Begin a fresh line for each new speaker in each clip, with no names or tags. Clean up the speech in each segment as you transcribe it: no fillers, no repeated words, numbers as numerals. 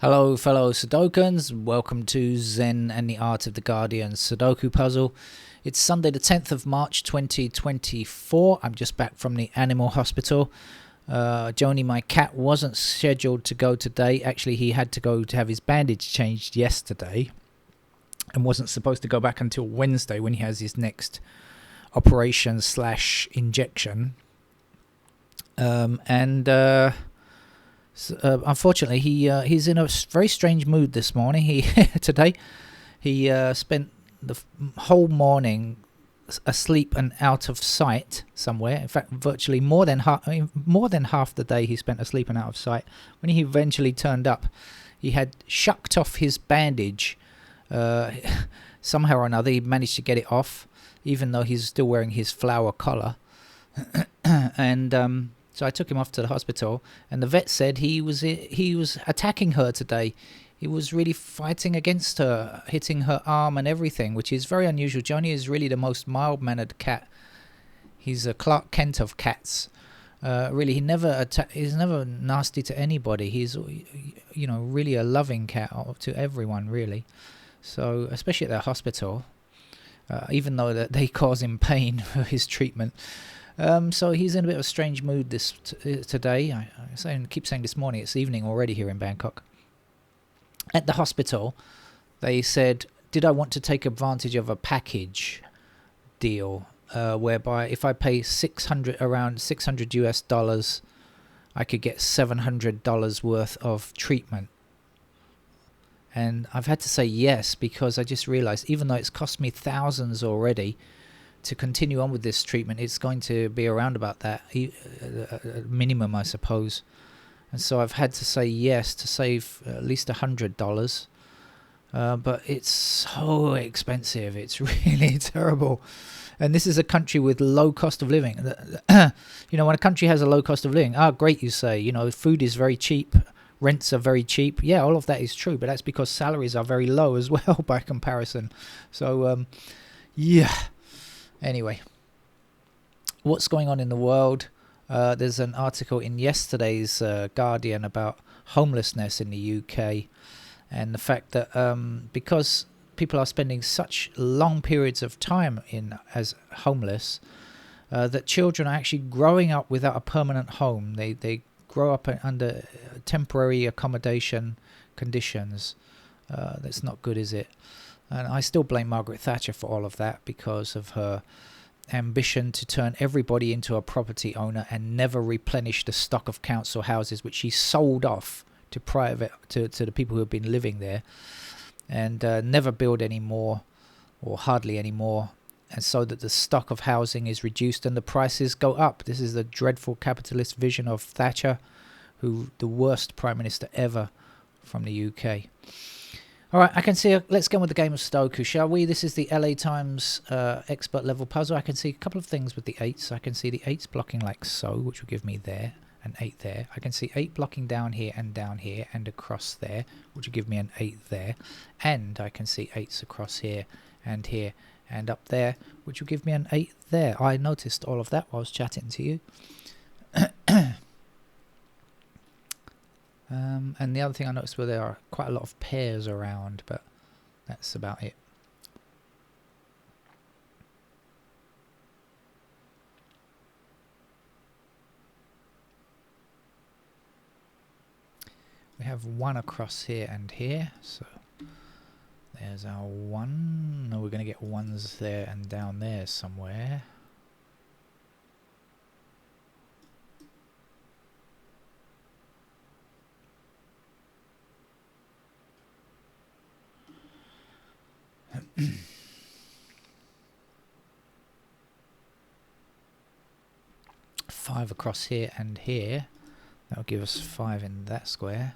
Hello fellow Sudokans, welcome to Zen and the Art of the Guardian Sudoku puzzle. It's Sunday the 10th of March 2024. I'm just back from the animal hospital. Joni, my cat, wasn't scheduled to go today. Actually, he had to go to have his bandage changed yesterday and wasn't supposed to go back until Wednesday when he has his next operation / injection. Unfortunately, he's in a very strange mood this morning. Today he spent the whole morning asleep and out of sight somewhere. In fact, virtually more than half the day he spent asleep and out of sight. When he eventually turned up, he had shucked off his bandage. Somehow or another, he managed to get it off, even though he's still wearing his flower collar. And so I took him off to the hospital, and the vet said he was attacking her today. He was really fighting against her, hitting her arm and everything, which is very unusual. Joni is really the most mild-mannered cat. He's a Clark Kent of cats. Really, he's never nasty to anybody. He's, really a loving cat to everyone, really. So, especially at the hospital, even though that they cause him pain for his treatment. So he's in a bit of a strange mood today. I keep saying this morning. It's evening already here in Bangkok. At the hospital, they said, did I want to take advantage of a package deal whereby if I pay around $600 US, I could get $700 worth of treatment. And I've had to say yes, because I just realized, even though it's cost me thousands already, to continue on with this treatment, it's going to be around about that minimum, I suppose. And so I've had to say yes to save at least $100. But it's so expensive. It's really terrible. And this is a country with low cost of living. When a country has a low cost of living, great, you say. Food is very cheap. Rents are very cheap. Yeah, all of that is true. But that's because salaries are very low as well by comparison. So, yeah. Anyway, what's going on in the world? There's an article in yesterday's Guardian about homelessness in the UK, and the fact that because people are spending such long periods of time as homeless, that children are actually growing up without a permanent home. They grow up under temporary accommodation conditions. That's not good, is it? And I still blame Margaret Thatcher for all of that, because of her ambition to turn everybody into a property owner and never replenish the stock of council houses, which she sold off to the people who have been living there, and never build any more, or hardly any more, and so that the stock of housing is reduced and the prices go up. This is the dreadful capitalist vision of Thatcher, the worst prime minister ever from the UK. All right, I can see. Let's go with the game of Sudoku, shall we? This is the LA Times expert level puzzle. I can see a couple of things with the 8s. I can see the 8s blocking like so, which will give me there, an 8 there. I can see 8 blocking down here and across there, which will give me an 8 there. And I can see 8s across here and up there, which will give me an 8 there. I noticed all of that while I was chatting to you. And the other thing I noticed there are quite a lot of pairs around, but that's about it. We have 1 across here and here, so there's our 1. Now we're going to get 1s there and down there somewhere. Five across here and here. That'll give us 5 in that square.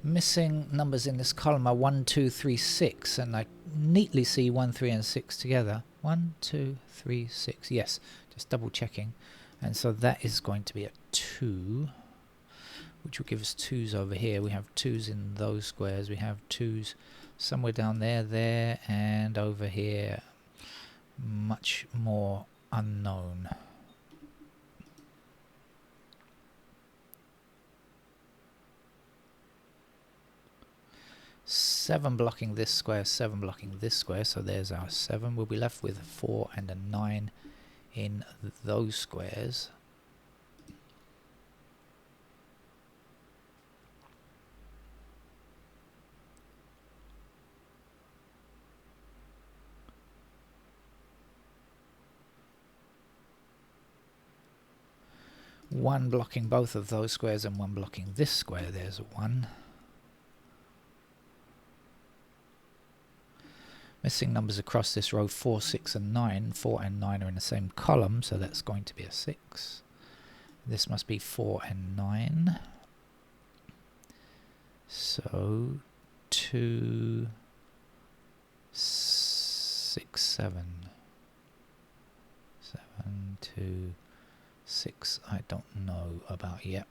Missing numbers in this column are 1, 2, 3, 6, and I neatly see 1, 3, and 6 together. 1, 2, 3, 6. Yes, just double checking. And so that is going to be a 2, which will give us 2's over here. We have 2's in those squares. We have 2's somewhere down there, and over here. Much more unknown. Seven blocking this square, 7 blocking this square, so there's our 7. We'll be left with a 4 and a 9 in those squares. One blocking both of those squares and 1 blocking this square. There's a 1. Missing numbers across this row, 4, 6 and 9. 4 and 9 are in the same column, so that's going to be a 6. This must be 4 and 9. So 2, 6, 7. 7, 2, 6, I don't know about yet.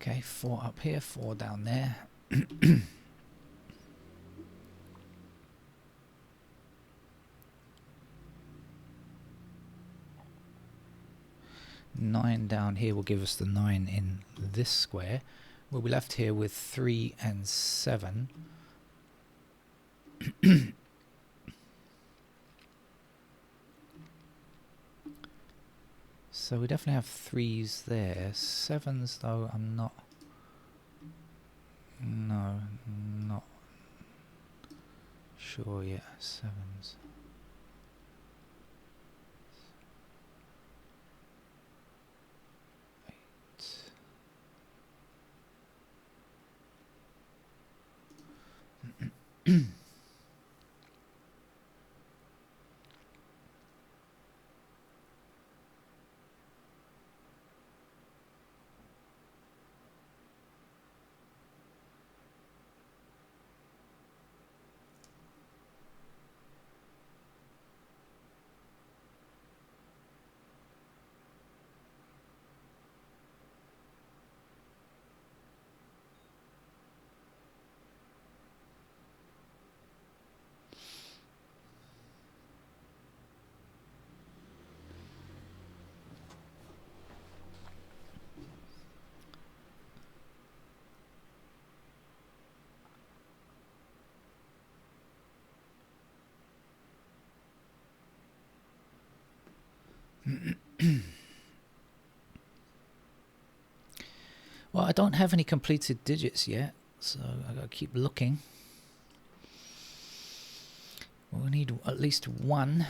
Okay, 4 up here, 4 down there. 9 down here will give us the 9 in this square. We'll be left here with 3 and 7. So we definitely have 3's there. 7's though, I'm not... No, not sure yet. 7's. Well, I don't have any completed digits yet, so I gotta keep looking. We need at least 1.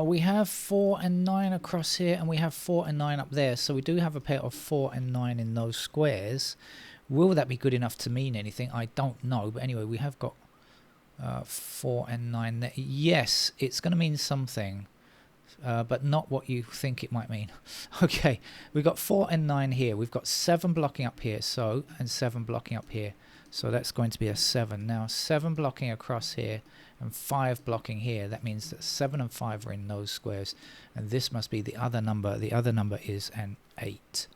We have 4 and 9 across here, and we have 4 and 9 up there. So we do have a pair of 4 and 9 in those squares. Will that be good enough to mean anything? I don't know. But anyway, we have got 4 and 9 there. Yes, it's going to mean something, but not what you think it might mean. Okay, we've got 4 and 9 here. We've got 7 blocking up here, so, and 7 blocking up here. So that's going to be a 7. Now 7 blocking across here and 5 blocking here. That means that 7 and 5 are in those squares. And this must be the other number. The other number is an 8.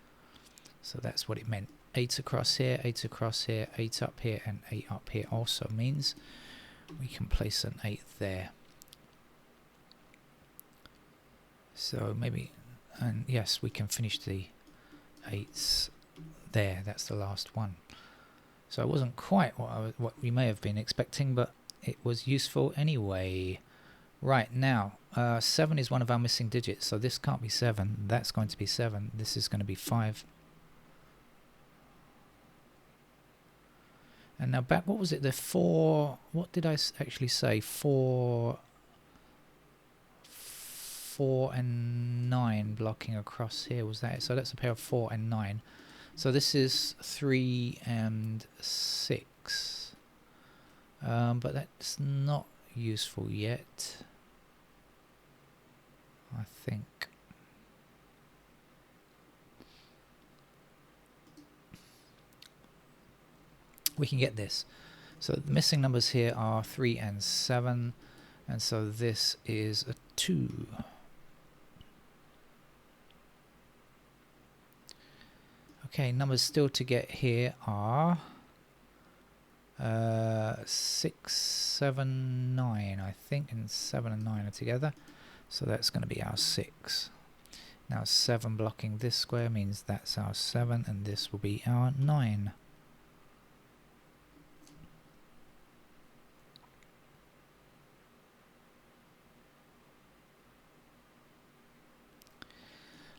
So that's what it meant. 8 across here, 8 across here, 8 up here, and 8 up here also means we can place an 8 there. So maybe, and yes, we can finish the 8s there. That's the last one. So it wasn't quite what we may have been expecting, but it was useful anyway. Right, now 7 is one of our missing digits, so this can't be 7. That's going to be 7. This is going to be 5. And now back, what was it? The 4. What did I actually say? 4 and 9 blocking across here. Was that it? So that's a pair of 4 and 9. So this is 3 and 6. But that's not useful yet, I think. We can get this. So the missing numbers here are 3 and 7, and so this is a 2. Okay, numbers still to get here are 6, 7, 9, I think, and 7 and 9 are together. So that's going to be our 6. Now 7 blocking this square means that's our 7, and this will be our 9.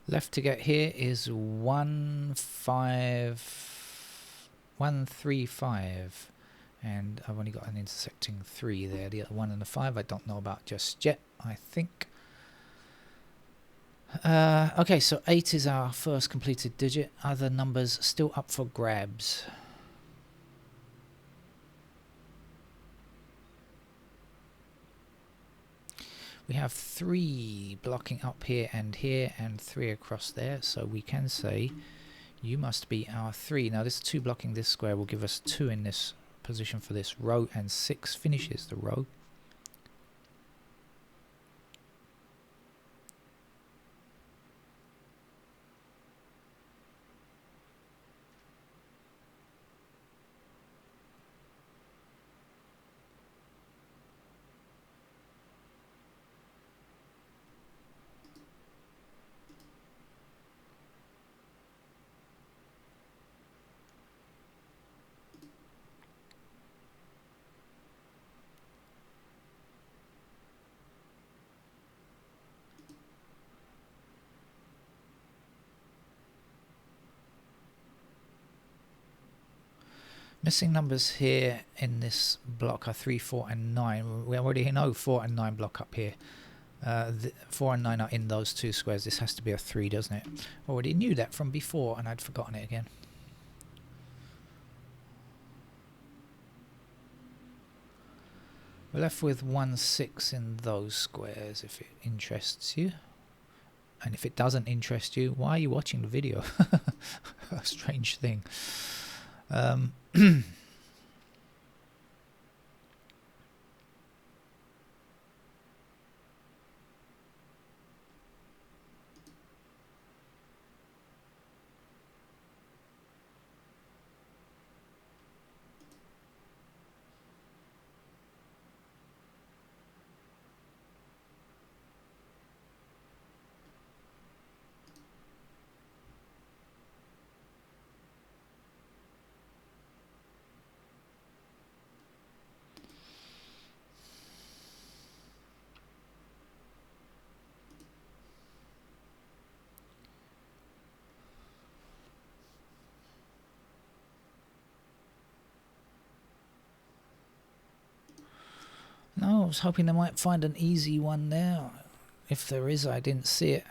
Left to get here is 1, 5, 1, 3, 5, and I've only got an intersecting 3 there. The other 1 and the 5 I don't know about just yet, I think. Okay, so 8 is our first completed digit. Other numbers still up for grabs. We have 3 blocking up here and 3 across there, so we can say you must be our 3. Now this 2 blocking this square will give us 2 in this position for this row, and 6 finishes the row. Missing numbers here in this block are 3, 4 and 9. We already know 4 and 9 block up here. 4 and 9 are in those 2 squares. This has to be a 3, doesn't it? Already knew that from before and I'd forgotten it again. We're left with 1, 6 in those squares if it interests you. And if it doesn't interest you, why are you watching the video? A strange thing. Oh, I was hoping I might find an easy one there. If there is, I didn't see it.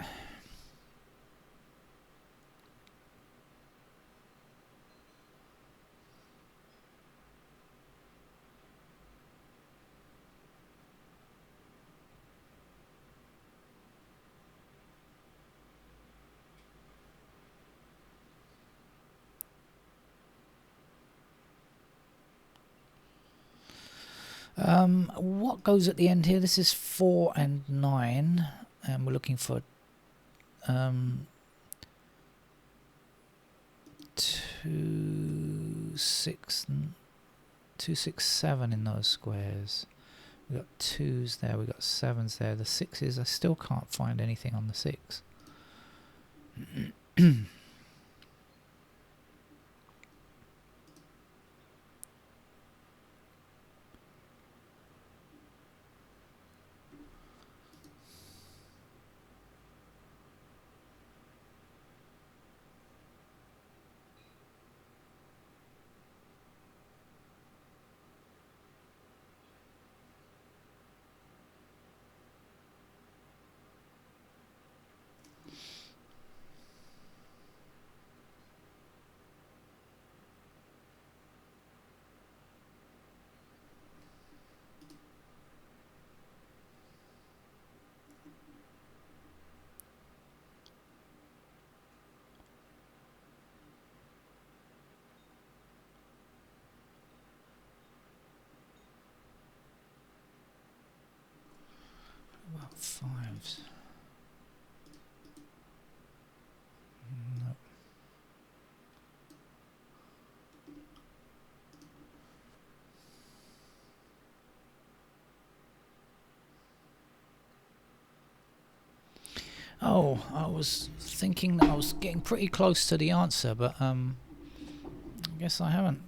What goes at the end here? This is 4 and 9, and we're looking for 2, 6, 2, 6, 7 in those squares. We got 2s there, we got 7s there. The 6s, I still can't find anything on the 6. About 5s. Nope. Oh, I was thinking that I was getting pretty close to the answer, but I guess I haven't.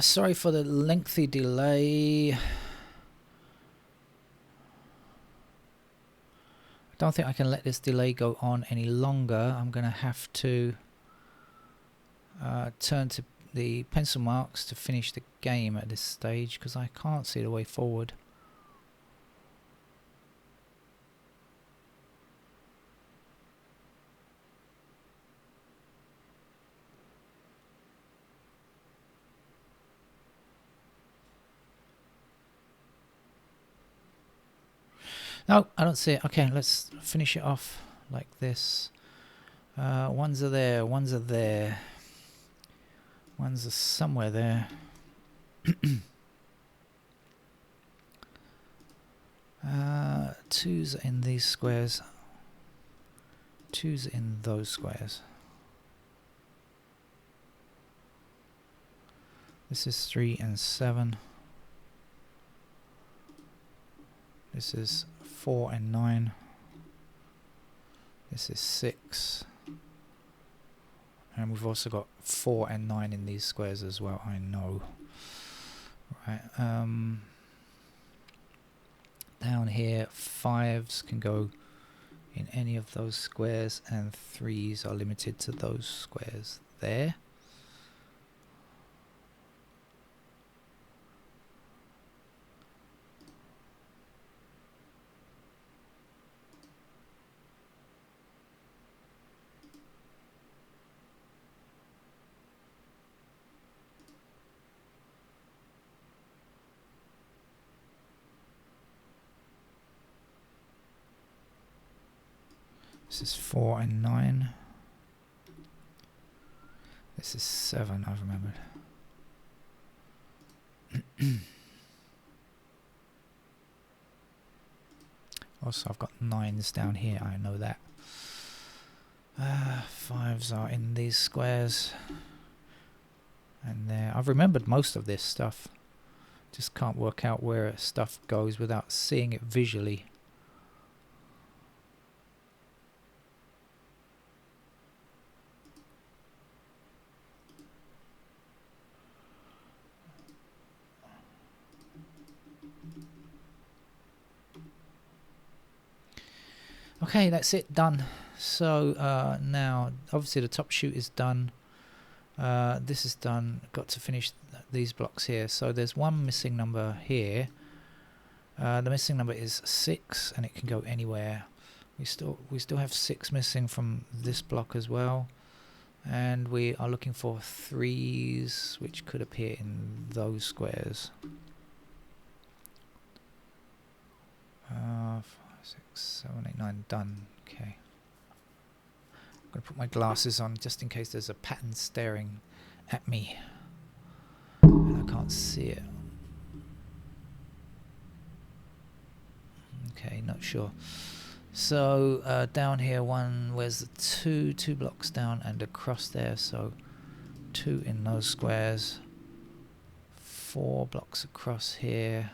Sorry for the lengthy delay. I don't think I can let this delay go on any longer. I'm going to have to turn to the pencil marks to finish the game at this stage because I can't see the way forward. No, I don't see it. Okay, let's finish it off like this. Ones are there, ones are there. Ones are somewhere there. Twos are in these squares. Twos are in those squares. This is 3 and 7. This is 4 and 9. This is 6 And we've also got 4 and 9 in these squares as well, I know. Right, down here, 5s can go in any of those squares, and 3s are limited to those squares there. This is 4 and 9. This is 7, I've remembered. Also, I've got 9s down here, I know that. 5s are in these squares. And there. I've remembered most of this stuff. Just can't work out where stuff goes without seeing it visually. Okay, that's it, done. So now, obviously the top shoot is done. This is done. Got to finish these blocks here. So there's one missing number here. The missing number is 6, and it can go anywhere. We still have 6 missing from this block as well, and we are looking for 3s, which could appear in those squares. 5, 6, 7, 8, 9. Done. Okay. I'm going to put my glasses on just in case there's a pattern staring at me and I can't see it. Okay, not sure. So down here, where's the 2 blocks down and across there, so 2 in those squares, 4 blocks across here,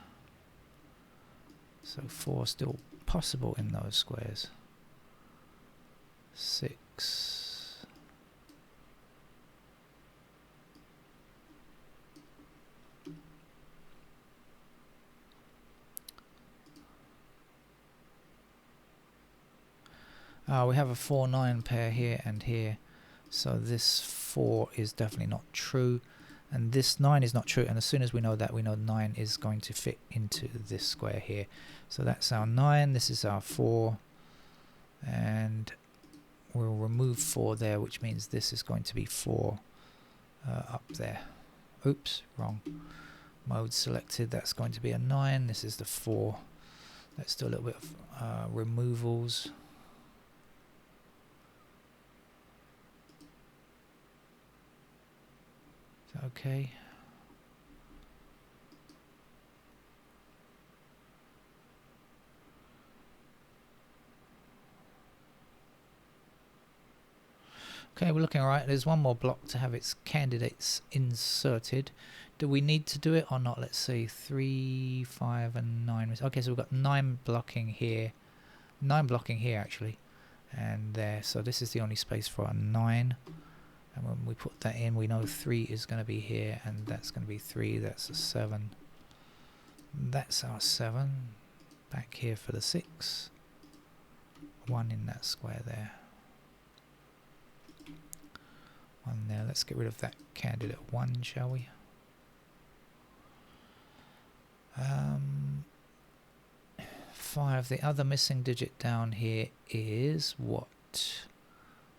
so 4 still possible in those squares. 6. We have a 4-9 pair here and here, so this 4 is definitely not true, and this 9 is not true, and as soon as we know that, we know 9 is going to fit into this square here. So that's our 9, this is our 4, and we'll remove 4 there, which means this is going to be 4 up there. Oops, wrong. Mode selected, that's going to be a 9, this is the 4. Let's do a little bit of removals. Okay. Okay, we're looking alright. There's one more block to have its candidates inserted. Do we need to do it or not? Let's see, 3, 5 and 9. Okay, so we've got 9 blocking here. 9 blocking here actually. And there. So this is the only space for a 9. And when we put that in, we know 3 is going to be here, and that's going to be 3, that's a 7. That's our 7. Back here for the 6. 1 in that square there. 1 there. Let's get rid of that candidate 1, shall we? 5. The other missing digit down here is what?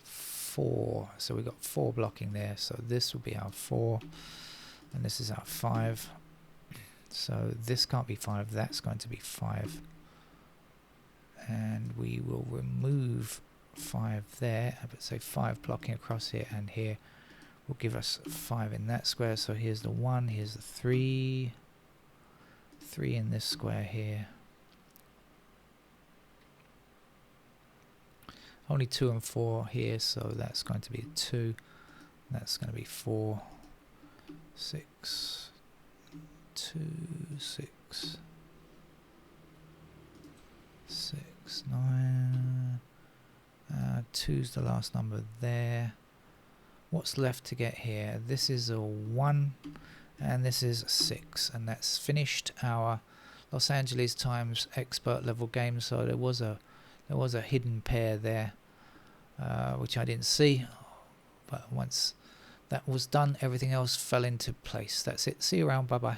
4. So we've got 4 blocking there, so this will be our 4, and this is our 5. So this can't be 5, that's going to be 5, and we will remove 5 there, but say 5 blocking across here and here will give us 5 in that square. So here's the 1, here's the 3, 3 in this square here. Only 2 and 4 here, so that's going to be 2. That's going to be 4, 6, 2, 6, 6, 9. 2's the last number there. what's left to get here? This is a 1 and this is a 6, and that's finished our Los Angeles Times expert level game. So there was a hidden pair there, which I didn't see, but once that was done, everything else fell into place. That's it. See you around. Bye bye.